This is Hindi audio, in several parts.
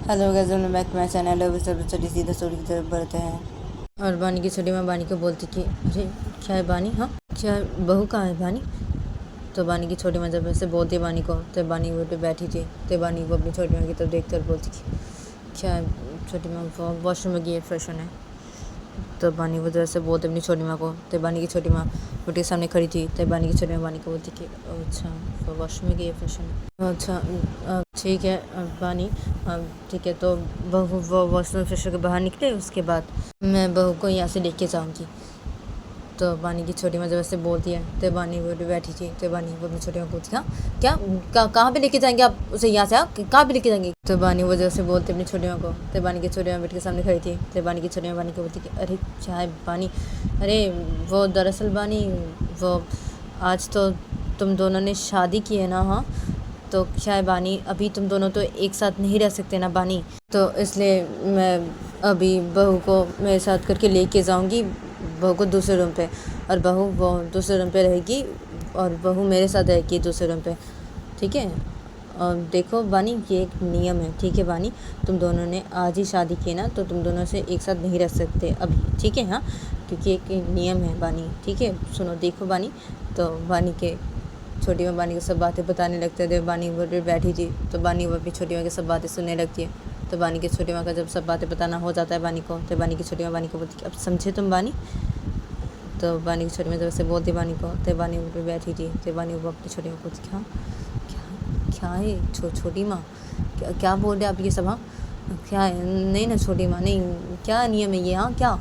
Hello guys, welcome back to my channel. अब सब चलिए सीधा स्टोरी की तरफ बढ़ते हैं। और बानी की छोटी माँ बानी को बोलती कि अरे क्या है बानी, हाँ क्या है, बहू कहाँ है बानी। तो बानी की छोटी माँ जब ऐसे बोलती है बानी को, तो बानी वो पे बैठी थी, तो बानी वो अपनी छोटी माँ की तरफ देख कर बोलती कि क्या है। छोटी माँ वॉशरूम में गई है फ्रेश होने। तो बानी वो जैसे बोलते अपनी छोटी माँ को, तो बानी की छोटी माँ रोटी के सामने खड़ी थी। तो बानी की छोटी माँ बानी को बोलती कि अच्छा वो वॉशरूम में गई है फ्रेश होने, अच्छा ठीक है बानी, ठीक है। तो बहू वो वॉशरूम फ्रेश होकर बाहर निकले, उसके बाद मैं बहू को यहाँ से लेके जाऊँगी। तो बानी की छोटी माँ जब ऐसे बोलती है, तो बानी वो बैठी थी। तो बानी वो अपनी छोटी माँ पूछती हाँ क्या कहाँ पे लेके जाएंगे आप उसे, यहाँ से कहाँ पे लेके जाएंगे। तो बानी वो जैसे बोलती अपनी छोटी माँ को, तो बानी की छोटी माँ बेट के सामने खड़ी थी। तो बानी की छोटी माँ बानी को बोलती कि अरे क्या है बानी, अरे वो दरअसल बानी वो आज तो तुम दोनों ने शादी की है ना, हाँ तो क्या है बानी, अभी तुम दोनों तो एक साथ नहीं रह सकते ना बानी, तो इसलिए मैं अभी बहू को मेरे साथ करके लेके जाऊंगी बहू को दूसरे रूम पे, और बहू वो दूसरे रूम पे रहेगी और बहू मेरे साथ रहेगी दूसरे रूम पे, ठीक है। और देखो बानी ये एक नियम है, ठीक है बानी, तुम दोनों ने आज ही शादी की ना, तो तुम दोनों से एक साथ नहीं रह सकते अभी, ठीक है हाँ, क्योंकि एक नियम है बानी, ठीक है। सुनो देखो बानी। तो बानी के छोटी माँ बानी को सब बातें बताने लगते थे। बानी वो बैठी थी, तो बानी वो अपनी छोटी माँ की सब बातें सुनने लगती है। तो बानी की छोटी माँ का जब सब बातें बताना हो जाता है बानी को, तो बानी की छोटी माँ बानी को बोलती अब समझे तुम बानी। तो बानी की छोटी माँ जब से बोलती बानी को, तो बानी वो बैठी थी। तो बानी वो अपनी छोटी माँ बोलती हाँ क्या क्या है छोटी माँ, क्या बोल रहे आप ये सब, हाँ क्या है, नहीं ना छोटी माँ, नहीं क्या नियम है ये, हाँ क्या,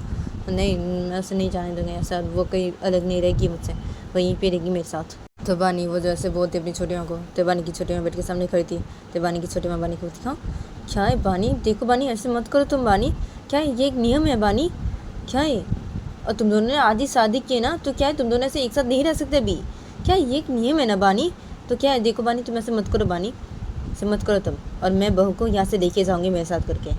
नहीं मैं उसे नहीं जाने दूँगी, ऐसा वो कहीं अलग नहीं रहेगी मुझसे, वहीं पे रहेगी मेरे साथ। तो बानी वो जैसे बोलती अपनी छोटी माँ को, तो बानी की छोटी माँ बेट के सामने खड़ी थी। तो बानी की छोटी माँ बानी को बोलती हाँ क्या है बानी, देखो बानी ऐसे मत करो तुम बानी, क्या है ये एक नियम है बानी, क्या है, और तुम दोनों ने आज ही शादी की है ना, तो क्या है तुम दोनों ऐसे एक साथ नहीं रह सकते अभी, क्या है ये एक नियम है ना बानी, तो क्या है देखो बानी तुम ऐसे मत करो बानी, ऐसे मत करो तुम, और मैं बहू को यहाँ से लेके जाऊँगी मेरे साथ करके,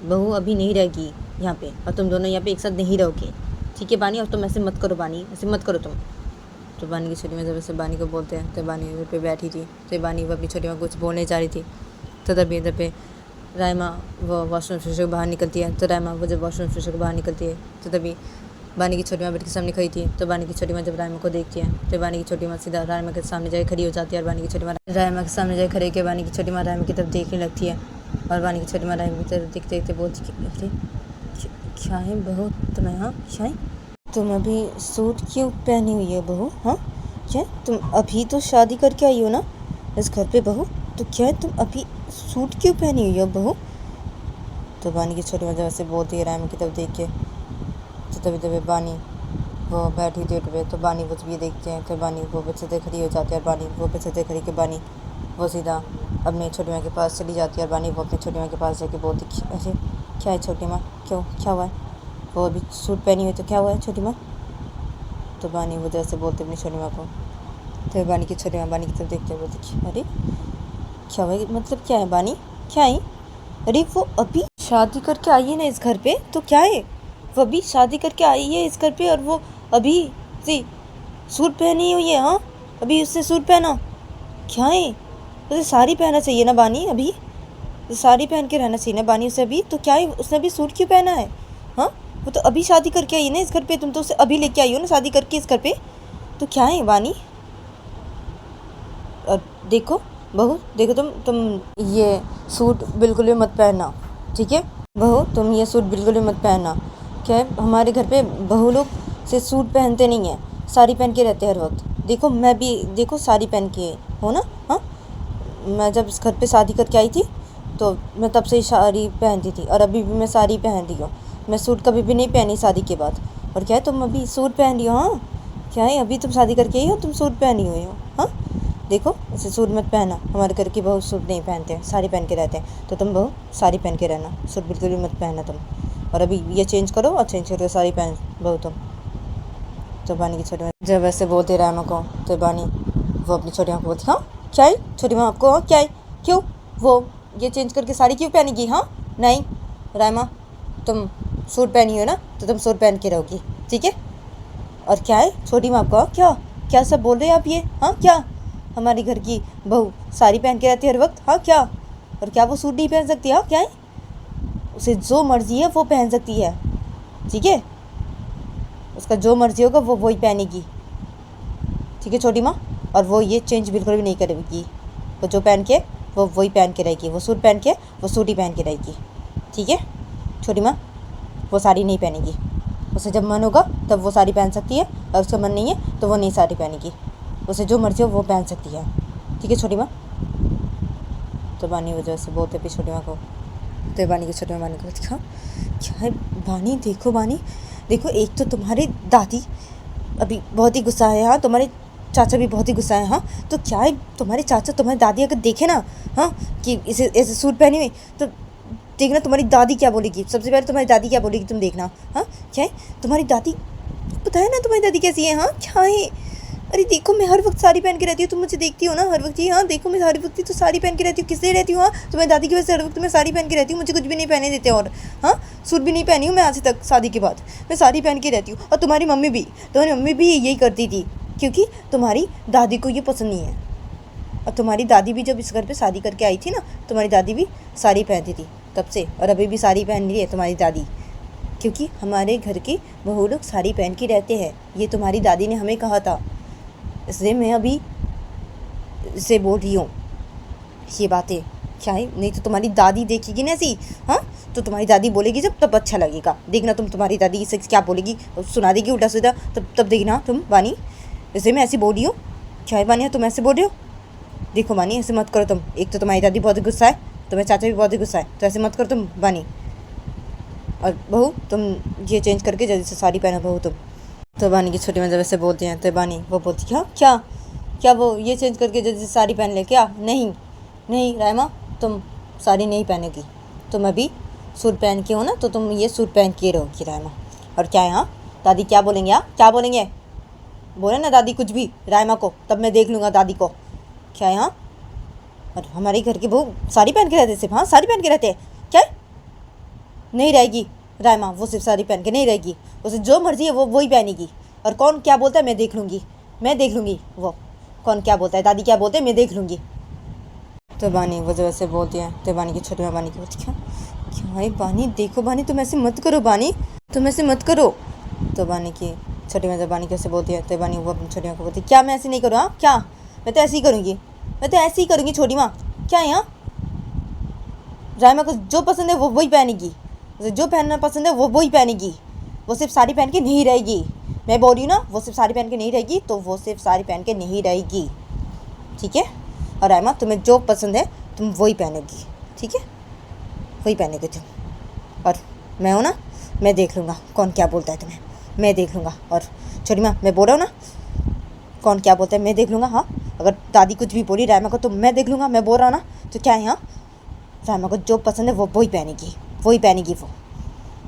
बहू अभी नहीं रहेगी यहाँ पे, और तुम दोनों यहाँ पे एक साथ नहीं रहोगे, ठीक है बानी, और तुम ऐसे मत करो बानी, ऐसे मत करो तुम। तो बानी की छोटी माँ जब से बानी को बोलते हैं, तो बानी पे बैठी थी। तो बानी वो अपनी छोटी माँ कुछ बोलने जा रही थी, तो तभी इधर पे रायमा वो वॉशरूम फ्रेश होकर बाहर निकलती है। तो रायमा वो जब वॉशरूम फ्रेश होकर बाहर निकलती है, तो तभी बानी की छोटी माँ बेट के सामने खड़ी थी। तो बानी की छोटी माँ जब रायमा को देखती है, तो बानी की छोटी माँ सीधा रायमा के सामने जाकर खड़ी हो जाती है, और बानी की छोटी माँ रायमा के सामने जाकर खड़ी के बानी की छोटी माँ रायमा की तरफ देखने लगती है, और बानी की छोटी माँ रायमा की तरफ देखते देखते बोलती अरे क्या है बहू तुम्हें, हाँ क्या है, तुम अभी सूट क्यों पहनी हुई है बहू, हाँ क्या तुम अभी तो शादी करके आई हो ना इस घर पे बहू, तो क्या है तुम अभी सूट क्यों पहनी हुई हो बहू। तो बानी की छोटी वजह से बोलती है रायमा की तरफ देख के। तो तभी तभी बानी वो बैठी थी पे, तो बानी वो भी देखते हैं, तो बानी वो बच्चे से खड़ी हो जाती है, और बानी वो बच्चे से खड़ी के बानी वो सीधा अपनी छोटी माँ के पास चली जाती है, और बानी वो अपनी छोटी माँ के पास जाके बोलती अरे क्या है छोटी माँ, क्यों क्या हुआ है, वो अभी सूट पहनी हुई तो क्या हुआ है छोटी माँ। तो बानी वो जैसे बोलते अपनी छोटी माँ को, तो बानी की छोटी माँ बानी की तरफ देखते हुए बोलती अरे क्या हुआ, मतलब क्या है बानी, क्या है, अरे वो अभी शादी करके आई है ना इस घर पे, तो क्या है वो अभी शादी करके आई है इस घर पे, और वो अभी से सूट पहनी हुई है, हाँ अभी उससे सूट पहना, क्या है उसे साड़ी पहनना चाहिए ना बानी, अभी साड़ी पहन के रहना चाहिए ना बानी उसे अभी, तो क्या है उसने अभी सूट क्यों पहना है, हाँ वो तो अभी शादी करके आई है ना इस घर पे, तुम तो उसे अभी लेके आई हो ना शादी करके इस घर पे, तो क्या है बानी। और देखो बहू देखो तुम ये सूट बिल्कुल भी मत पहनना, ठीक है बहू, तुम ये सूट बिल्कुल भी मत पहनना, क्या है हमारे घर पे बहू लोग से सूट पहनते नहीं हैं, साड़ी पहन के रहते हैं हर वक्त, देखो मैं भी देखो साड़ी पहन के हो ना, हाँ मैं जब इस घर पे शादी करके आई थी तो मैं तब से ही साड़ी पहनती थी, और अभी भी मैं साड़ी पहन रही हूँ, मैं सूट कभी भी नहीं पहनी शादी के बाद, और क्या है तुम अभी सूट पहन रही हो, हाँ क्या है अभी तुम शादी करके आई हो तुम सूट पहनी हुई हो, हाँ देखो ऐसे सूट मत पहना, हमारे घर की बहू सूट नहीं पहनते हैं, साड़ी पहन के रहते हैं, तो तुम बहू साड़ी पहन के रहना, सूट बिल्कुल भी मत पहनना तुम, और अभी ये चेंज करो और चेंज करके साड़ी पहन बहू तुम। तो बानी की छोटी माँ जब ऐसे बोलते रायमा को, तो बानी वो अपनी छोटी माँ को बोलती हाँ क्या है छोटी माँ आपको, हाँ क्या है क्यों वो ये चेंज करके साड़ी क्यों पहनेगी, हाँ नहीं रायमा तुम सूट पहनी हो ना, तो तुम सूट पहन के रहोगी, ठीक है, और क्या है छोटी माँ आपको, हाँ क्या क्या सब बोल रहे हैं आप ये, हाँ क्या हमारे घर की बहू साड़ी पहन के रहती है हर वक्त, हाँ क्या और क्या वो सूट नहीं पहन सकती है? क्या है, उसे जो मर्जी है वो पहन सकती है, ठीक है? उसका जो मर्जी होगा वो वही पहनेगी, ठीक है छोटी माँ? और वो ये चेंज बिल्कुल भी नहीं करेगी, वो जो पहन के वो वही पहन के रहेगी, वो सूट पहन के वो सूट ही पहन के रहेगी, ठीक है छोटी माँ? वो साड़ी नहीं पहनेगी, उसे जब मन होगा तब वो साड़ी पहन सकती है, और उसका मन नहीं है तो वो नहीं साड़ी पहनेगी, उसे जो मर्जी हो वो पहन सकती है, ठीक है छोटी माँ? तो बानी वजह से बोलते भी छोटी माँ को, तो बानी की छोटी माँ बानी को दिखा, क्या है बानी? देखो बानी, देखो, एक तो तुम्हारी दादी अभी बहुत ही गुस्सा है, हाँ, तुम्हारे चाचा भी बहुत ही गुस्सा है, हाँ, तो क्या है तुम्हारे चाचा तुम्हारी दादी अगर देखे ना, हाँ, कि इसे ऐसे सूट पहनी हुई, तो देखना तुम्हारी दादी क्या बोलेगी। सबसे पहले तुम्हारी दादी क्या बोलेगी तुम देखना, हाँ? क्या है तुम्हारी दादी, पता है ना तुम्हारी दादी कैसी है? हाँ, क्या है? अरे देखो, मैं हर वक्त साड़ी पहन के रहती हूँ, तुम मुझे देखती हो ना हर वक्त ही, हाँ, देखो मैं हर वक्त ही तो साड़ी पहन के रहती हूँ, किससे रहती हूँ? हाँ, तुम्हारी दादी की वजह से हर वक्त मैं साड़ी पहन के रहती हूँ, मुझे कुछ भी नहीं पहने देते, और हाँ, सूट भी नहीं पहनी हूँ मैं आज तक, शादी के बाद मैं साड़ी पहन के रहती हूँ। और तुम्हारी मम्मी भी यही करती थी, क्योंकि तुम्हारी दादी को ये पसंद नहीं है। और तुम्हारी दादी भी जब इस घर पे शादी करके आई थी ना, तुम्हारी दादी भी साड़ी पहनती थी तब से, और अभी भी साड़ी पहन रही है तुम्हारी दादी, क्योंकि हमारे घर की बहू लोग साड़ी पहन के रहते हैं, ये तुम्हारी दादी ने हमें कहा था, इसलिए मैं अभी से बोल रही हूँ ये बातें। क्या है, नहीं तो तुम्हारी दादी देखेगी ना ऐसी, हाँ, तो तुम्हारी दादी बोलेगी जब, तब अच्छा लगेगा, देखना तुम तुम्हारी दादी से क्या बोलेगी, सुना देगी उल्टा सीधा, तब देखना तुम बानी, इसलिए मैं ऐसी बोल रही हूँ। क्या है बानी, तुम ऐसे बोल रही हो? देखो बानी, ऐसे मत करो तुम, एक तो तुम्हारी दादी बहुत गुस्सा है, तुम्हारे चाचा भी बहुत गुस्सा है, तो ऐसे मत करो तुम बानी। और बहू, तुम ये चेंज करके जल्दी से साड़ी पहनो बहू तुम। तो बानी की छोटी में जब ऐसे बोलती हैं तो बानी वो बोलती क्या क्या क्या वो ये चेंज करके जल्दी से साड़ी पहन ले? क्या? नहीं नहीं रायमा, तुम साड़ी नहीं पहनेगी, तुम अभी सूट पहन के हो ना, तो तुम ये सूट पहन के रहोगी रायमा। और क्या है, हाँ, दादी क्या बोलेंगे? हाँ, क्या बोलेंगे? बोले ना दादी कुछ भी रायमा को, तब मैं देख लूँगा दादी को। क्या है, हाँ? और हमारे घर की बहू साड़ी पहन के रहते सिर्फ, हाँ, साड़ी पहन के रहते हैं, क्या है? नहीं रहेगी रायमा, वो सिर्फ साड़ी पहन के नहीं रहेगी, उसे जो मर्जी है वो वही पहनेगी। और कौन क्या बोलता है मैं देख लूँगी, वो कौन क्या बोलता है, दादी क्या बोलते हैं मैं देख लूँगी। तो बानी वो जो ऐसे बोलती है, तो बानी की छोटी माँ बानी की बोलती क्या क्या है बानी, देखो बानी, तुम ऐसे मत करो बानी, तुम ऐसे मत करो। तो बानी की छोटी माँ जब बानी कैसे बोलती है, तो बानी वो अपनी छोटी माँ को बोलती है क्या मैं ऐसे नहीं करूँ? हाँ, क्या मैं तो ऐसे ही करूँगी, मैं तो ऐसे ही करूँगी छोटी माँ। क्या है, हाँ, रायमा को जो पसंद है वो वही पहनेगी, उसे जो पहनना पसंद है वो वही पहनेगी, वो सिर्फ साड़ी पहन के नहीं रहेगी। मैं बोल रही हूँ ना, वो सिर्फ साड़ी पहन के नहीं रहेगी, तो वो सिर्फ साड़ी पहन के नहीं रहेगी, ठीक है? और रायमा, तुम्हें जो पसंद है तुम वही पहनेगी, ठीक है? वही पहनेगी तुम। और मैं हूँ ना, मैं देख लूँगा कौन क्या बोलता है तुम्हें, मैं देख लूँगा। और छोटी माँ, मैं बोल रहा हूँ ना, कौन क्या बोलता है मैं देख लूँगा। हाँ, अगर दादी कुछ भी बोली रायमा को तो मैं देख लूँगा, मैं बोल रहा हूँ ना, तो क्या है, हाँ, रायमा को जो पसंद है वो वही पहनेगी,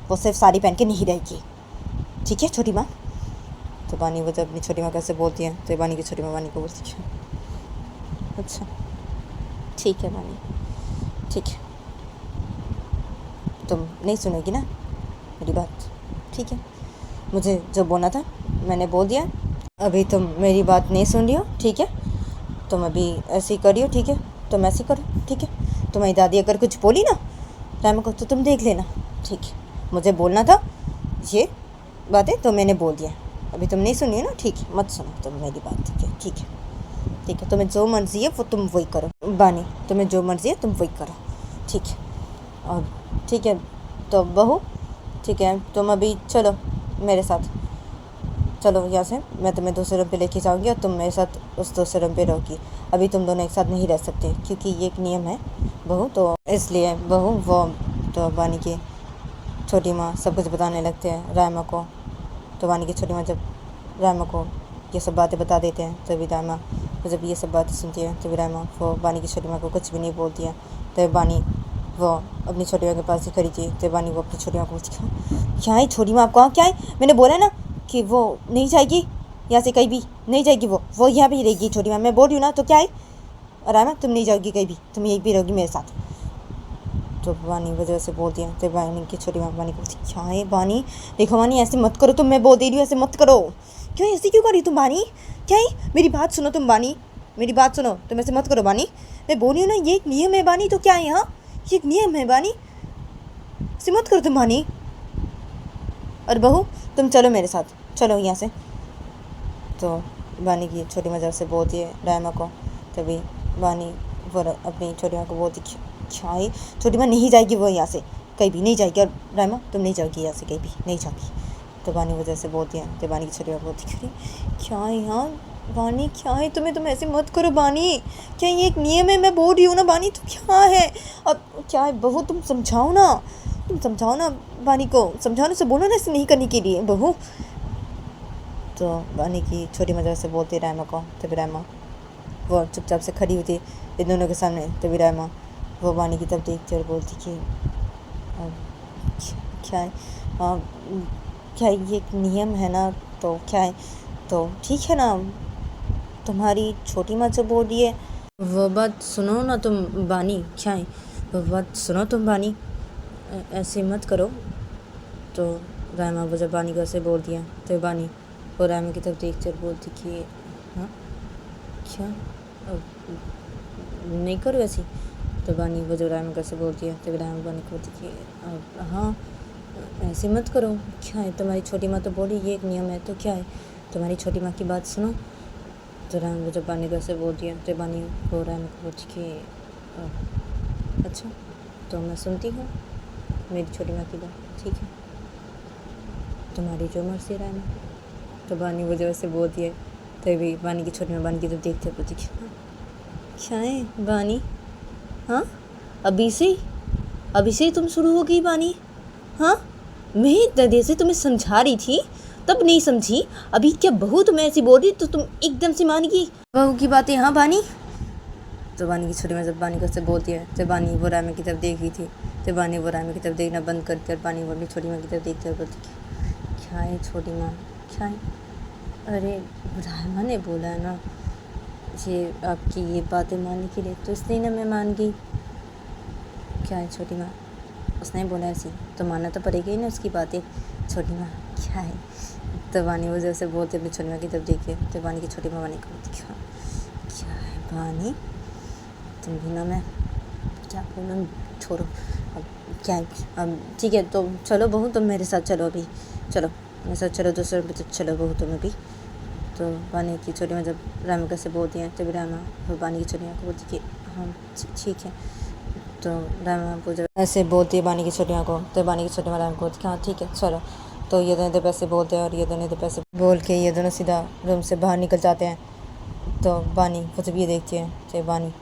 वो सिर्फ साड़ी पहन के नहीं रहेगी, ठीक है छोटी माँ? तो बानी वो जब अपनी छोटी माँ कैसे बोलती है, तो बानी की छोटी माँ बानी को बोलती है अच्छा ठीक है बानी, ठीक है, तुम नहीं सुनोगी ना मेरी बात, ठीक है? मुझे जो बोलना था मैंने बोल दिया, अभी तुम मेरी बात नहीं सुन रही हो, ठीक है? तुम अभी ऐसे ही करियो, ठीक है? तुम ऐसे करो, ठीक है? तुम्हारी दादी अगर कुछ बोली ना रायमा को, तो तुम देख लेना, ठीक है? मुझे बोलना था ये बातें, तो मैंने बोल दिया, अभी तुम नहीं सुनी ना, ठीक है? मत सुनो तुम मेरी बात, ठीक है? ठीक है, तुम्हें जो मर्जी है वो तुम वही करो बानी, तुम्हें जो मर्जी है तुम वही करो, ठीक है? और ठीक है, तो बहू, ठीक है, तुम अभी चलो मेरे साथ, चलो यहाँ से, मैं तुम्हें दूसरे रूम पे लेके जाऊँगी और तुम मेरे साथ उस दूसरे रूम पे रहोगी। अभी तुम दोनों एक साथ नहीं रह सकते, क्योंकि ये एक नियम है बहू, तो इसलिए बहू वो, तो बानी की छोटी माँ सब कुछ बताने लगते हैं रायमा को। तो बानी की छोटी माँ जब रायमा को ये सब बातें बता देते हैं, तभी रायमा जब ये सब बातें सुनती है, तभी रायमा वो बानी की छोटी माँ को कुछ भी नहीं बोलती है। तो बानी वो अपनी छोटी माँ के पास ही खड़ी थी, तो बानी वो अपनी छोटी माँ को बोलती क्या है छोटी माँ, आप कहाँ, क्या है? मैंने बोला ना कि वो नहीं जाएगी यहाँ से, कहीं भी नहीं जाएगी, वो यहाँ भी रहेगी छोटी माँ, मैं बोल रही हूँ ना, तो क्या है? और रायमा, तुम नहीं जाओगी कहीं भी, तुम यहीं भी रहोगी मेरे साथ। तो बानी वजह से बोलती है, तो बानी की छोटी माँ बानी को बोलती क्या है बानी, देखो बानी ऐसे मत करो तुम, मैं बोल दे रही हूँ ऐसे मत करो। क्यों ऐसे क्यों कर रही तुम बानी? क्या है? मेरी बात सुनो तुम बानी, मेरी बात सुनो, तुम ऐसे मत करो बानी, मैं बोली हूँ ना ये एक नियम है बानी, तो क्या है यहाँ, ये एक नियम है बानी, ऐसे मत करो तुम बानी। और बहू तुम चलो मेरे साथ, चलो यहाँ से। तो बानी की छोटी माँ से बोलती है रायमा को, तभी बानी वो अपनी छोटी माँ को बोलती क्या है, छोटी माँ नहीं जाएगी वो यहाँ से कहीं भी नहीं जाएगी, और रायमा तुम नहीं जाओगी यहाँ से कहीं भी नहीं जाओगी। तो बानी वजह से बोलती है, तो बानी की छोटी माँ बोलती है क्या है यहाँ बानी, क्या है तुम्हें, तुम ऐसे मत करो बानी, क्या ये एक नियम है, मैं बोल रही हूँ ना बानी, तो क्या है अब, क्या है बहू तुम समझाओ ना, तुम समझाओ ना बानी को, समझाने से बोलो ना ऐसे नहीं करने के लिए बहू। तो बानी की छोटी मजा से बोलती रायमा को, तभी रायमा वो चुपचाप से खड़ी हुई थी इन दोनों के सामने। तभी रायमा वो बानी की तरफ देखती और बोलती कि क्या है, क्या ये एक नियम है ना, तो क्या है, तो ठीक है ना, तुम्हारी छोटी माँ जो बोल रही है वो बात सुनो ना तुम बानी, क्या है वो बात सुनो तुम बानी, ऐसे मत करो। तो रायमा वो जब बानी को ऐसे बोल दिया तो बानी वो रायमा की तरफ देखती और बोलती कि हाँ क्या नहीं करो ऐसी। तो बानी वो जो रायमा को ऐसे बोलती है तो रायमा बानी को बोलती कि हाँ ऐसे मत करो, क्या है तुम्हारी छोटी माँ तो बोली ये एक नियम है, तो क्या है तुम्हारी छोटी माँ की बात सुनो। तो रायमा वो जब बानी को ऐसे बोलती है तो बानी वो रायमा को बोलती कि अच्छा तो मैं सुनती हूँ मेरी छोटी माँ की बात, ठीक है तुम्हारी जो मर्जी रायमा। तो बानी वो जब ऐसे बोलती है तभी बानी की छोटी माँ बानी की तरफ देखते बोलती क्या है बानी, हाँ अभी से तुम शुरू हो गई बानी, हाँ मैं इतना देर से तुम्हें समझा रही थी तब नहीं समझी, अभी क्या बहू तुम्हें ऐसी बोल रही तो तुम एकदम से मान गई बहू की बातें, हाँ बानी। तो बानी की छोटी माँ जब बानी को से बोलती है तो बानी वो रायमा की तरफ देख रही थी, तो बानी वो रायमा की तरफ देखना बंद करती और बानी वो अपनी छोटी माँ की तरफ देखते और बोलती क्या है छोटी माँ, क्या है, अरे रायमा ने बोला है ना ये आपकी ये बातें मानने के लिए, तो इसलिए ना मैं मान गई। क्या है छोटी माँ, उसने बोला ऐसी तो मानना तो पड़ेगा ही ना उसकी बातें, छोटी माँ क्या है। तो बानी वो जैसे बोलते अपनी छोटी माँ की तरफ देखिए तो बानी की छोटी माँ बानी को बोलती क्या है बानी, तुम भी ना, मैं क्या बोलूँ छोड़ो अब, क्या है अब ठीक है तो चलो बहू तुम मेरे साथ चलो, अभी चलो मेरे साथ चलो दूसरे पे तो चलो बहू तुम अभी। तो बानी की छोटी माँ जब रायमा से बोलती हैं तभी रायमा वो बानी की छोटी माँ को बोलती कि हाँ ठीक है। तो रायमा को जब ऐसे बोलती है बानी की छोटी माँ को तो बानी की छोटी माँ रायमा को बोलती हाँ ठीक है चलो। तो ये दोनों इधर पैसे बोलते हैं और ये दोनों इधर पैसे बोल के ये दोनों सीधा रूम से बाहर निकल जाते हैं। तो बानी वो जब ये देखती है तो बानी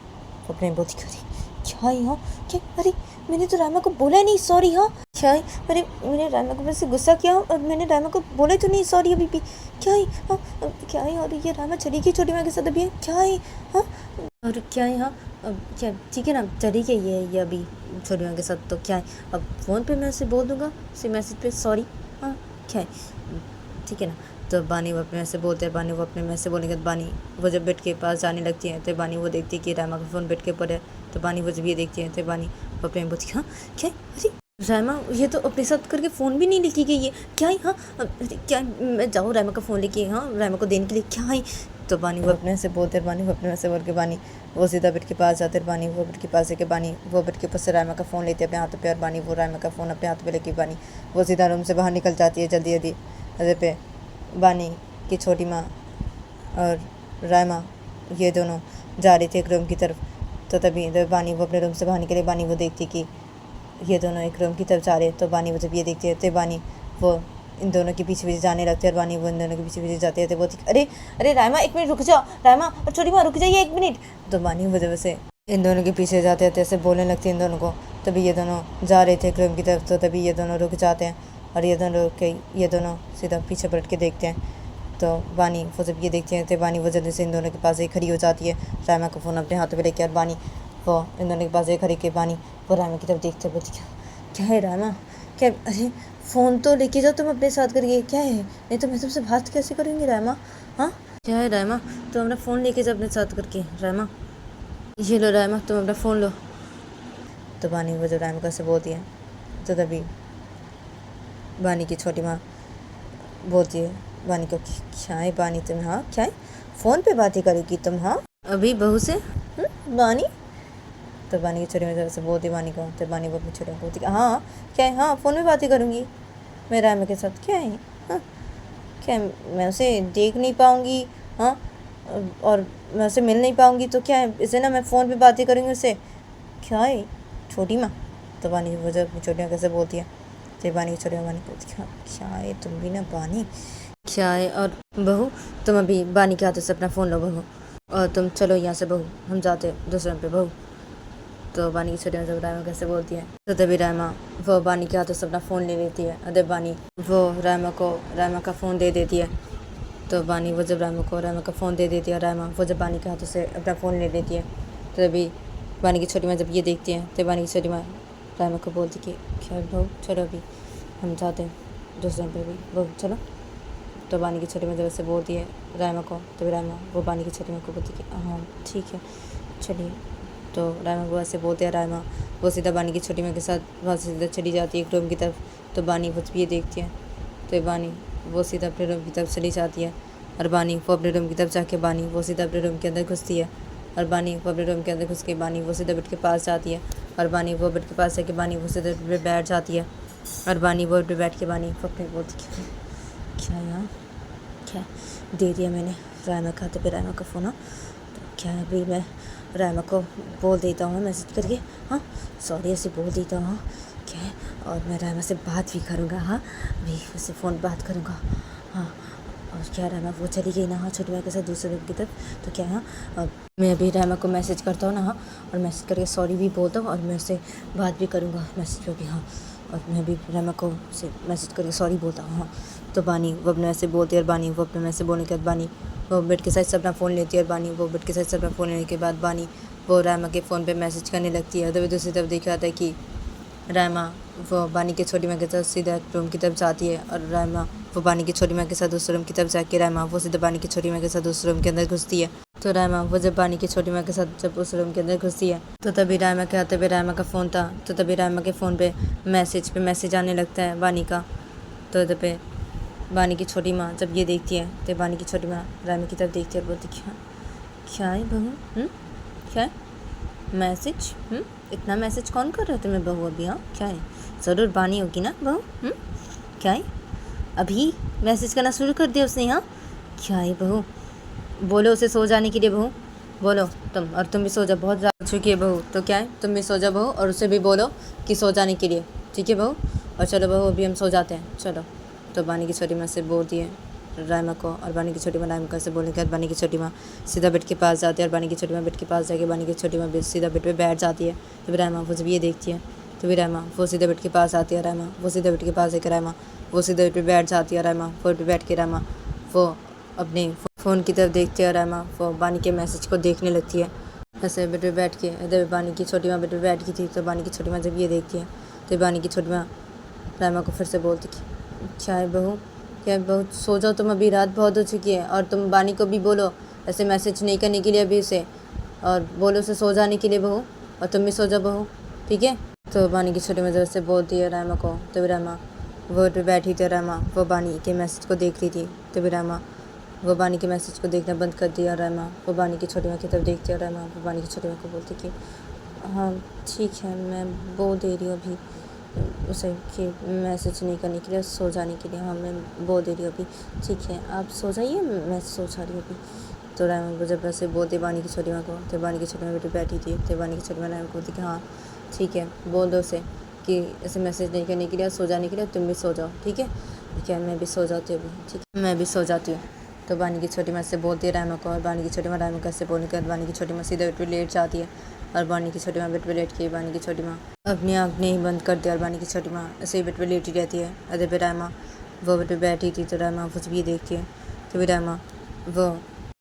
अपने बोलती क्या यहाँ क्या, अरे मैंने तो रायमा को बोला ही नहीं सॉरी, हाँ क्या है, अरे मैंने रायमा को वैसे गुस्सा किया और मैंने रायमा को बोला तो नहीं सॉरी अभी भी, क्या है हाँ क्या है, और ये रायमा चली गई छोटी माँ के साथ अभी, क्या है हाँ और क्या है हाँ क्या ठीक है ना चली गई है ये अभी छोटी माँ के साथ, तो क्या है अब फ़ोन पे मैं उसे बोल दूँगा उसे मैसेज पे सॉरी, हाँ क्या है ठीक है ना। तो बानी वो अपने में से बोलते हैं, बानी वो अपने में से बोलने के बाद बानी वो जब बेड के पास जाने लगती है तो बानी वो देखती है कि रायमा का फ़ोन बेड के ऊपर है। तो बानी वो जब ये देखती है तो बानी वो अपने में बोलती हाँ क्या अरे रायमा ये तो अपने साथ करके फ़ोन भी नहीं लेके गई है, क्या है हाँ क्या मैं जाऊँ रायमा का फ़ोन लेके, हाँ रायमा को देने के लिए, क्या है। तो बानी वो अपने से बोलते बानी वो अपने में से बोल के बानी वो सीधा बेड के पास जाते बानी वो बेड के पास जाके बानी वो बेड के ऊपर से रायमा का फ़ोन लेते अपने हाथों पे और बानी वो रायमा का फ़ोन अपने हाथ पे लेके बानी वो सीधा रूम से बाहर निकल जाती है जल्दी जल्दी। अरे पे बानी की छोटी माँ और रायमा ये दोनों जा रही थी एक रूम की तरफ। तो तभी बानी वो अपने रूम से बाहर निकले, बानी वो देखती कि ये दोनों एक रूम की तरफ जा रहे। तो बानी वो जब ये देखती है तो बानी वो इन दोनों के पीछे पीछे जाने लगते हैं और बानी वो इन दोनों के पीछे पीछे जाते हैं। तो बोलती अरे अरे रायमा एक मिनट रुक जाओ, रायमा और छोटी माँ रुक जाइए एक मिनट। तो बानी वो जब से इन दोनों के पीछे जाते हैं तो ऐसे बोलने लगती है इन दोनों को। तभी ये दोनों जा रहे थे एक रूम की तरफ, तो तभी ये दोनों रुक जाते हैं और ये दोनों रुक के ये दोनों सीधा पीछे पलट के देखते हैं। तो बानी वो जब ये देखते हैं तो बानी वो जल्दी से इन दोनों के पास ही खड़ी हो जाती है, रायमा का फ़ोन अपने हाथों पे लेके। और बानी वो इन दोनों के पास ही खड़ी के बानी वो रायमा की तरफ देखते बोलती क्या है रायमा, क्या अरे फ़ोन तो लेके जाओ तुम अपने साथ करके, क्या है नहीं तो मैं तुमसे बात कैसे करूँगी रायमा, हाँ क्या है रायमा तुम अपना फ़ोन लेके जाओ अपने साथ करके, रायमा ये लो रायमा तुम अपना फ़ोन लो। तो बानी वो जो रायमा का से बोलती है तो तभी बानी की छोटी माँ बोलती है बानी को क्या है बानी तुम, हाँ क्या है फ़ोन पे बातें करेगी तुम, हाँ अभी बहू से बानी तो बानी की छोटी में से बोलती बानी को, तो बानी वो अपनी छोटी में बोलती हाँ क्या है, हाँ फ़ोन में बातें करूँगी मैं रायमा के साथ, क्या है हाँ, क्या है, मैं उसे देख नहीं पाऊँगी हाँ, और मैं उसे मिल नहीं पाऊँगी तो क्या है, इसे ना मैं फ़ोन पे बातें करूँगी उससे, क्या है छोटी माँ। तो बानी वो जब अपनी छोटी माँ कैसे बोलती है, तो बानी की छोटी माँ बानी बोलती है क्या है तुम भी ना बानी, क्या है, और बहू तुम अभी बानी के हाथों से अपना फ़ोन लो बहू, और तुम चलो यहाँ से बहू, हम जाते दूसरे पे बहू। तो बानी की छोटी माँ जब रायमा कैसे बोलती है, तो तभी रायमा वो बानी के हाथों से अपना फ़ोन ले लेती है, अरे बानी वो रायमा का फ़ोन दे देती है। तो बानी वो जब रायमा का फ़ोन दे देती है, रायमा वो जब बानी के हाथों से अपना फ़ोन ले लेती है, तो तभी बानी की छोटी माँ जब ये देखती है, तो बानी की छोटी माँ रायमा को बोलती कि क्या बहू चलो अभी हम जाते हैं दूसरे पे भी बहू चलो। तो बानी की छोटी माँ जब ऐसे बोलती है रायमा को, तो रायमा वो बानी की छोटी माँ को बोलती कि हाँ ठीक है चलिए। तो रायमा वो ऐसे बोलते हैं, रायमा वो सीधा बानी की छोटी माँ के साथ वहाँ से सीधा चली जाती है एक रूम की तरफ। तो बानी वो ये देखती है, तो बानी वो सीधा अपने रूम की तरफ चली जाती है, और बानी वो अपने रूम की तरफ जाके बानी वो सीधा अपने रूम के अंदर घुसती है, और बानी वो अपने रूम के अंदर घुस के बानी वो सीधा बेड के पास जाती है, और बानी वो बेड के पास जाके बानी वो सीधा बेड पे बैठ जाती है, और बानी वो बेड पे बैठ के बानी वो अपने बोलती क्या यार क्या दे दिया मैंने रायमा खाते पे रायमा का फ़ोन, तो क्या अभी मैं रायमा को बोल देता हूँ मैसेज करके, हाँ सॉरी ऐसे बोल देता हूँ क्या है, और मैं रायमा से बात भी करूँगा, हाँ अभी उससे फ़ोन बात करूँगा हाँ। और क्या रायमा वो चली गई ना हाँ छोटी माँ के साथ दूसरे रूम की तरफ, तो क्या हाँ मैं अभी रायमा को मैसेज करता हूँ ना हाँ, और मैसेज करके सॉरी भी बोलता हूँ, और मैं उससे बात भी करूँगा मैसेज करके हाँ, और मैं भी रायमा को से मैसेज करके सॉरी बोलता हूँ हाँ। तो बानी वो अपने ऐसे बोलती है, और बानी वो अपने मैसेज बोलने के बाद बानी वो बेड के साइड से अपना फ़ोन लेती है, और बानी वो बेड के साइड से अपना फ़ोन लेने के बाद बानी वो रायमा के फ़ोन पे मैसेज करने लगती है। तभी दूसरी तरफ देखा जाता है कि रायमा वो बानी के छोटी माँ के साथ सीधा रूम की तरफ जाती है, और रायमा वो बानी की छोटी माँ के साथ दूसरे रूम की तरफ जाके रायमा वो सीधा बानी की छोटी माँ के साथ दूसरे रूम के अंदर घुसती है। तो रायमा वो जब बानी की छोटी माँ के साथ जब उस रूम के अंदर घुसती है, तो तभी रायमा के हाथ पे रायमा का फ़ोन था, तो तभी रायमा के फ़ोन पे मैसेज आने लगता है बानी का। तो तभी बानी की छोटी माँ जब ये देखती है, तो बानी की छोटी माँ रायमा की तरफ देखती है और बोलती क्या है बहू, क्या है मैसेज, इतना मैसेज कौन कर रहा है तुम्हें बहू अभी, हाँ क्या है, ज़रूर बानी होगी ना बहू, क्या है अभी मैसेज करना शुरू कर दिया उसने, हाँ क्या है बहू, बोलो उसे सो जाने के लिए बहू, बोलो तुम, और तुम भी सो जाओ, बहुत ज़्यादा चुकी है बहू, तो क्या है तुम भी सो जाओ बहू, और उसे भी बोलो कि सो जाने के लिए, ठीक है बहू, और चलो बहू अभी हम सो जाते हैं चलो। तो बानी की छोटी माँ से बोलती है रायमा को, और बानी की छोटी माँ रायमा से बोलने के बाद बानी की छोटी माँ सीधा बेड के पास जाती है, और बानी की छोटी माँ बेड के पास जाके बानी की छोटी माँ सीधा बेड पे बैठ जाती है। तो रायमा वो जब ये देखती है, तो भी रायमा वो सीधा बेड के पास आती है, रायमा वो सीधा बेड के पास आकर रायमा वो सीधा बेड पे बैठ जाती है, रायमा बेड पे बैठ के रायमा वो अपने फ़ोन की तरफ देखती है, रायमा वो बानी के मैसेज को देखने लगती है ऐसे बेड पे बैठ के। इधर बानी की छोटी माँ बेड पे बैठ गई थी, तो बानी की छोटी माँ जब ये देखती है, तो बानी की छोटी माँ रायमा को फिर से बोलती क्या है बहू, क्या बहू सो जाओ तुम, अभी रात बहुत हो चुकी है, और तुम बानी को भी बोलो ऐसे मैसेज नहीं करने के लिए अभी उसे, और बोलो उसे सो जाने के लिए बहू, और तुम भी सो जाओ बहू, ठीक है। तो बानी की छोटी माँ जब से बोलती है रायमा को, तो रायमा वो पे बैठी थी, रायमा वो बानी के मैसेज को देख रही थी, तो रायमा वो बानी के मैसेज को देखना बंद कर दिया, रायमा वो बानी की छोटी माँ की तरफ देखती है, रायमा वो बानी की छोटी माँ को बोलती कि हाँ ठीक है मैं बोल दे रही हूँ अभी उसे कि मैसेज नहीं करने के लिए, सो जाने के लिए, हाँ मैं बोल दे रही हूँ अभी, ठीक है आप सो जाइए मैं सो जा रही हूँ अभी। तो रायमा को जब ऐसे बोलते बानी की छोटी माँ को, तो बानी की छोटी माँ बेटी बैठी थी, तो बानी की छोटी माँ रायमा को बोलती कि हाँ ठीक है बोल दो उसे कि ऐसे मैसेज नहीं करने के लिए, सो जाने के लिए, तुम भी सो जाओ, ठीक है क्या मैं भी सो जाती हूँ अभी, ठीक है मैं भी सो जाती हूँ। तो बानी की छोटी माँ से बोलती है रायमा को, और बानी की छोटी माँ रायमा को ऐसे बोलने के बाद बानी की छोटी माँ सीधे बेड पे लेट जाती है, और बानी की छोटी माँ बेड पे लेट के बानी की छोटी माँ अपनी आँख नहीं बंद कर दिया, और बानी की छोटी माँ ऐसे ही बेड पे लेटी रहती है। अदर पे रायमा वो बेड पे बैठी थी, तो रायमा कुछ भी देखती है, तो भी रायमा वो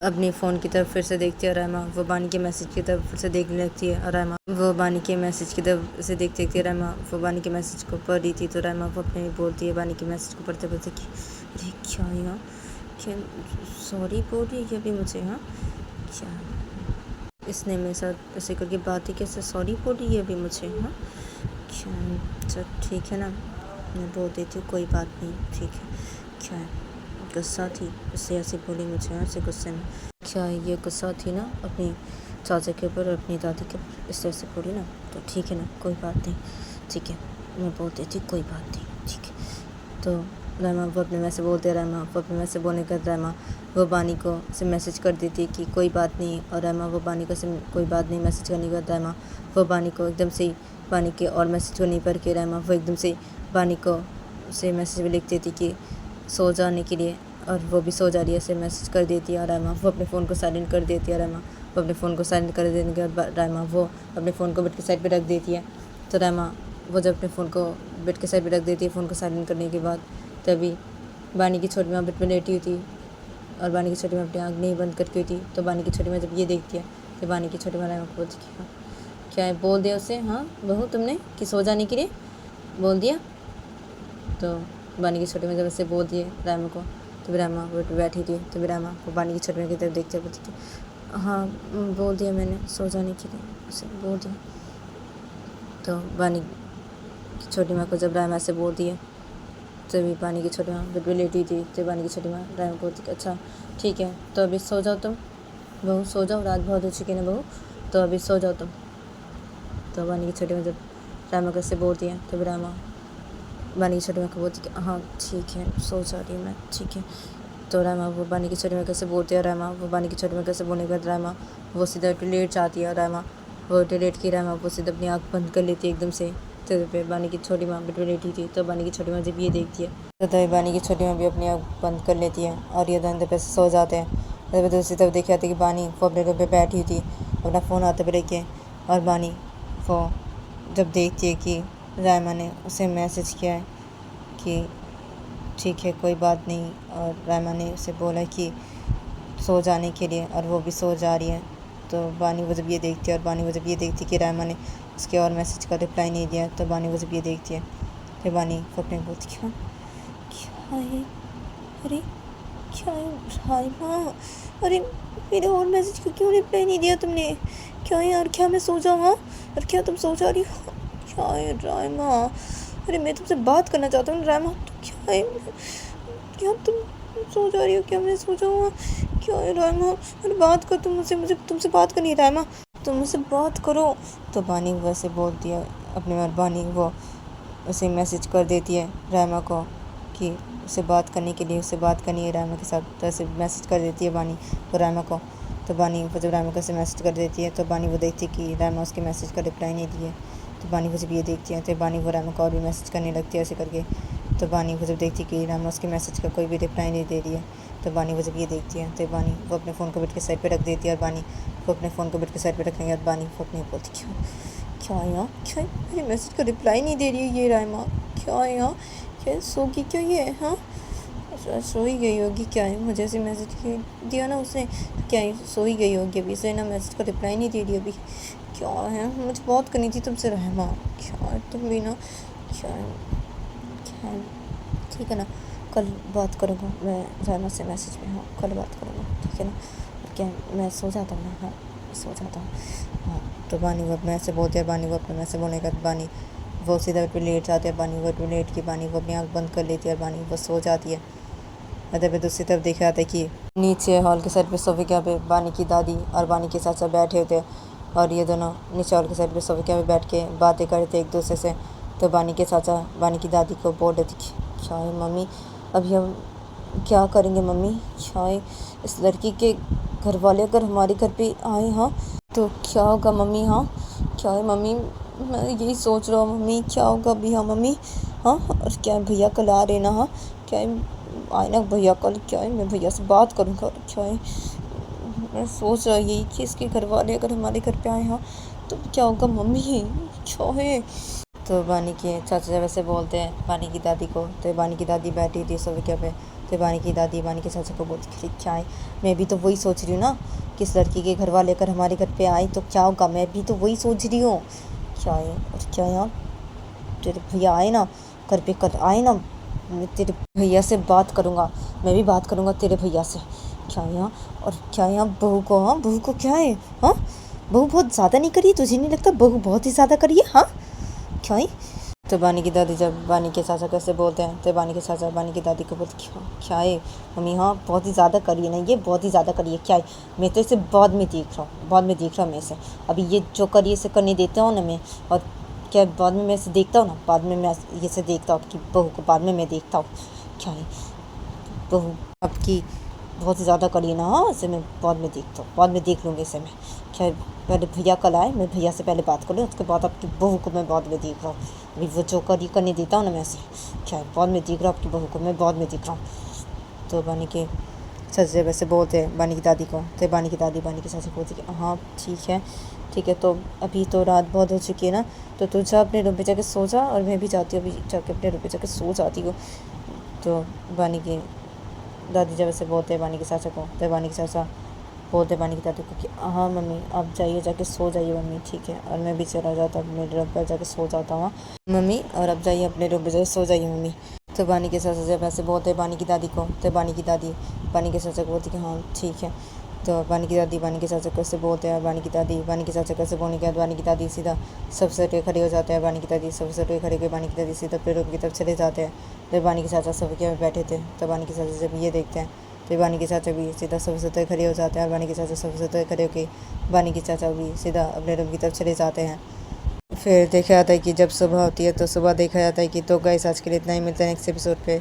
अपनी फ़ोन की तरफ फिर से देखती है, और रायमा वो बानी के मैसेज की तरफ फिर से देखने लगती है, और रायमा वो बानी के मैसेज की तरफ से देखती है, रायमा वो बानी के मैसेज को पढ़ रही थी, तो रायमा वो अपने बोलती है बानी के मैसेज को पढ़ते पढ़ते कि अरे क्या यहाँ क्या सॉरी बोल रही है अभी मुझे, हाँ क्या इसने मेरे साथ ऐसे करके बात ही कैसे सॉरी बोल रही है अभी मुझे, हाँ क्या चल ठीक है ना मैं बोल देती हूँ कोई बात नहीं, ठीक है क्या है गुस्सा थी इससे ऐसे बोली मुझे, ऐसे गुस्से में क्या ये गुस्सा थी ना अपनी चाचा के ऊपर और अपनी दादी के ऊपर इस तरह से बोली ना, तो ठीक है ना, कोई बात नहीं, ठीक है, मैं बोल देती कोई बात नहीं, ठीक है। तो रहमा वो अपने में से बोलते, रहमा वो अपने में से बोलने का रहमा वो बानी को से मैसेज कर देती कि कोई बात नहीं, और रहमा वो बानी को से कोई बात नहीं मैसेज करने के बाद रहमा वो बानी को एकदम से बानी के और मैसेज को नहीं पढ़ के रहमा वो एकदम से बानी को से मैसेज में लिख देती कि सो जाने के लिए, और वो भी सो जा रही है, से मैसेज कर देती है। और रहमा वो अपने फ़ोन को साइलेंट कर देती है। रहमा वो अपने फ़ोन को साइलेंट कर देने के बाद रहमा वो अपने फ़ोन को बेड के साइड पे रख देती है। तो रहमा वो जब अपने फ़ोन को बेड के साइड पे रख देती है फ़ोन को साइलेंट करने के बाद, तभी बानी की छोटी माँ बेड पे लेटी हुई थी और बानी की छोटी माँ अपनी आँख नहीं बंद करके हुई थी। तो बानी की छोटी माँ जब ये देखती है तो बानी की छोटी माँ रहमा को बोलती है, क्या है, बोल दिया उसे, हाँ बहू तुमने कि सो जाने के लिए बोल दिया। तो बानी की छोटी माँ जब ऐसे बोल दिए रहमा को, तो रहमा बेड पे बैठी थी। तो रहमा वो बानी की छोटी माँ की तरफ देखते बोलती थी, हाँ बोल दिया मैंने सो जाने के लिए, उसे बोल दिया। तो बानी की छोटी माँ को जब रहमा से बोल दिया, तभी बानी की छोटी माँ बेड पे लेटी थी। तो बानी की छोटी माँ रहमा को बोलती, अच्छा ठीक है, तो अभी सो जाओ तुम बहू, सो जाओ, रात बहुत हो चुकी है ना बहू, तो अभी सो जाओ तुम। तो बानी की छोटी माँ जब रहमा को से बोलती है, तभी रहमा बानी की छोटी माँ को बोलती कि हाँ ठीक है, सो जा रही हूँ मैं, ठीक है। तो रहमा वो बानी की छोटी माँ कैसे बोलती है, रहमा वो बानी की छोटी माँ कैसे बोलने के बाद रहमा वो सीधा लेट जाती है। रहमा वो लेट की रहमा वो सीधा अपनी आँख बंद कर लेती है एकदम से। तो फिर बानी की छोटी माँ बेड पे लेटी थी। तो बानी की छोटी माँ जब ये देखती है तो तभी बानी की छोटी माँ भी अपनी आँख बंद कर लेती है और ये दोनों पे सो जाते हैं। तभी दूसरी तरफ देखी जाती है कि बानी वो अपने रूम पे बैठी हुई थी अपना फ़ोन हाथ पे लेके, और बानी वो जब देखती है कि रहमा ने उसे मैसेज किया है कि ठीक है कोई बात नहीं, और रहमा ने उसे बोला कि सो जाने के लिए, और वो भी सो जा रही है। तो बानी वो जब ये देखती है और बानी वो जब ये देखती है कि रहमा ने उसके और मैसेज का रिप्लाई नहीं दिया, तो बानी वो जब ये देखती है फिर बानी अपने बोलती क्या क्या है, अरे क्या है रायमा, अरे मेरे और मैसेज को क्यों रिप्लाई नहीं दिया तुमने, क्या है यार, क्या मैं सो जाऊँ, हाँ, और क्या तुम सो जा रही हो, क्या है रायमा, अरे मैं तुमसे बात करना चाहता हूँ रायमा, तो क्या है, क्या तुम सो जा रही हो, क्या मैं सो जाऊँ, क्या है रायमा, अरे बात कर तुम मुझसे, मुझे तुमसे बात करनी है रायमा, तुम मुझसे बात करो। तो बानी वैसे बोलती है अपनी बार, बानी वो उसे मैसेज कर देती है रहमा को कि उसे बात करने के लिए उसे बात करनी है रहमा के साथ, तो ऐसे मैसेज कर देती है बानी वो रहमा को। तो बानी वो जब रहमा को ऐसे मैसेज कर देती है तो बानी वो देखती है कि रहमा उसके मैसेज का रिप्लाई नहीं दिए। तो बानी वो जब ये देखती है तो बानी वो रहमा को और भी मैसेज करने लगती है ऐसे करके। तो बानी वो जब देखती है कि रहमा उसके मैसेज का कोई भी रिप्लाई नहीं दे रही है, तो बानी वो जब ये देखती है तो बानी वो अपने फ़ोन को बेड के साइड पे रख देती है, और बानी वो अपने फ़ोन को बेड के साइड पे रखने के बाद बानी वो अपने बोलती क्यों क्या है यहाँ, क्या मेरे मैसेज का रिप्लाई नहीं दे रही है ये रायमा, क्या है यहाँ, क्या सोगी क्या ये, हाँ सो ही गई होगी, क्या है मुझे ऐसे मैसेज दिया ना उसने, क्या है सो ही गई होगी अभी से ना, मैसेज का रिप्लाई नहीं दे रही अभी, क्या है मुझे बात करनी थी तुमसे रहमा, क्या है तुम भी ना, क्या है ठीक है ना, कल बात करूँगा मैं रहमा से मैसेज में, हाँ कल बात करूँगा ठीक है ना, क्या मैं सो जाता हूँ ना, हाँ सो जाता हूँ, हाँ। तो बानी वो अपने ऐसे बोलते हैं, बानी वो अपने ऐसे बोलने का बानी वो सीधा बेड पे लेट जाते हैं, बानी वो लेट की बानी वो अपनी आँख बंद कर लेती है और बानी वो सो जाती है। अदर दूसरी तरफ देखा जाता है कि नीचे हॉल के साइड पे सोफे पे बानी की दादी और बानी के चाचा बैठे होते हैं, और ये दोनों नीचे हॉल के साइड पे सोफे पे बैठ के बातें करते एक दूसरे से। तो बानी के चाचा बानी की दादी को बोल रहे थे कि क्या है मम्मी, अभी हम क्या करेंगे मम्मी, क्या है इस लड़की के घर वाले अगर हमारे घर पे आए हाँ तो क्या होगा मम्मी, हाँ क्या है मम्मी, मैं यही सोच रहा हूँ मम्मी क्या होगा अभी, हाँ मम्मी, हाँ और क्या है भैया कल आ रहे ना, हाँ क्या है आए ना भैया कल, क्या है मैं भैया से बात करूँगा, और क्या है मैं सोच रहा यही कि इसके घर वाले अगर हमारे घर पे आए हाँ तो क्या होगा मम्मी, क्या है। तो बानी के चाचा वैसे बोलते हैं बानी की दादी को, तो बानी की दादी बैठी थी सोफे पे, तो बानी की दादी बानी के चाचा को बोलती थी क्या है, मैं भी तो वही सोच रही हूँ ना कि इस लड़की के घर वाले अगर हमारे घर पे आए तो क्या होगा, मैं भी तो वही सोच रही हूँ, क्या है और क्या यार तेरे भैया आए ना घर पे, कल आए ना मैं तेरे भैया से बात करूँगा, मैं भी बात करूँगा तेरे भैया से, क्या यहाँ और क्या यहाँ बहू को, हाँ बहू को क्या है, हाँ बहू बहुत ज़्यादा नहीं करी, तुझे नहीं लगता बहू बहुत ही ज़्यादा करी है, हाँ क्या है तो बानी की दादी जब बानी के चाचा कैसे बोलते हैं तो बानी के चाचा बानी की दादी को बोलते क्या है मम्मी, हाँ बहुत ही ज़्यादा करी है ना, ये बहुत ही ज़्यादा करी है, क्या है मैं तो इसे बाद में देख रहा हूँ, बाद में देख रहा हूँ मैं इसे, अभी ये जो करी इसे करने देता हूँ ना मैं, और क्या बाद में मैं इसे देखता हूँ ना, बाद में मैं इसे देखता हूँ आपकी बहू को, बाद में मैं देखता हूँ क्या है बहू आपकी बहुत ही ज़्यादा करी ना, हाँ इसे मैं बाद में देखता हूँ, बाद में देख लूँगी इसे मैं, क्या पहले भैया कल आए, मैं भैया से पहले बात कर लूँ, उसके बाद आपकी बहू को मैं बाद में देख रहा हूँ, अभी वो जो करी करने देता हूँ ना मैं इसे, क्या बाद में देख रहा हूँ आपकी बहू को मैं, बाद में देख रहा हूँ। तो बानी के चाचा वैसे बोलते हैं बानी की दादी को, तो बानी की दादी बानी के चाचा बोलती कि हाँ ठीक है, तो अभी तो रात बहुत हो चुकी है ना, तो तू जा अपने रूम पे जाके सो जा, और मैं भी जाती हूँ अभी जाके अपने रूम पे जाके सो जाती हूँ। तो बानी की दादी जब ऐसे बोलते हैं बानी के चाचा को, तो बानी के चाचा बोलते बानी की दादी को कि हाँ मम्मी आप जाइए, जाके सो जाइए मम्मी, ठीक है, और मैं भी चला जाता हूँ अपने रूम पर जाके सो जाता हूँ मम्मी, और अब जाइए अपने रूम पर जाके सो जाइए मम्मी। तो बानी के चाचा जब ऐसे बोलते हैं बानी की दादी को, तो बानी की दादी बानी के चाचा को बोलती कि हाँ ठीक है। तो बानी की दादी बानी के चाचा को ऐसे बोलते हैं, बानी की दादी बानी के चाचा को ऐसे बोलने के बाद बानी की दादी सीधा सबसे उठे खड़े हो जाते हैं, बानी की दादी सबसे उठे खड़े होकर बानी की दादी सीधा पेड़ों की तरफ चले जाते हैं। तो बानी के चाचा सब के बैठे थे, तो बानी के चाचा जब ये देखते हैं तो बानी के चाचा भी सीधा सबसे उठे खड़े हो जाते हैं, और बानी के चाचा सबसे उठे खड़े होकर बानी के चाचा भी सीधा अपने रूम की तरफ चले जाते हैं। फिर देखा जाता है कि जब सुबह होती है तो सुबह देखा जाता है कि तो गाइस आज के लिए इतना ही, मिलता है नेक्स्ट एपिसोड पे।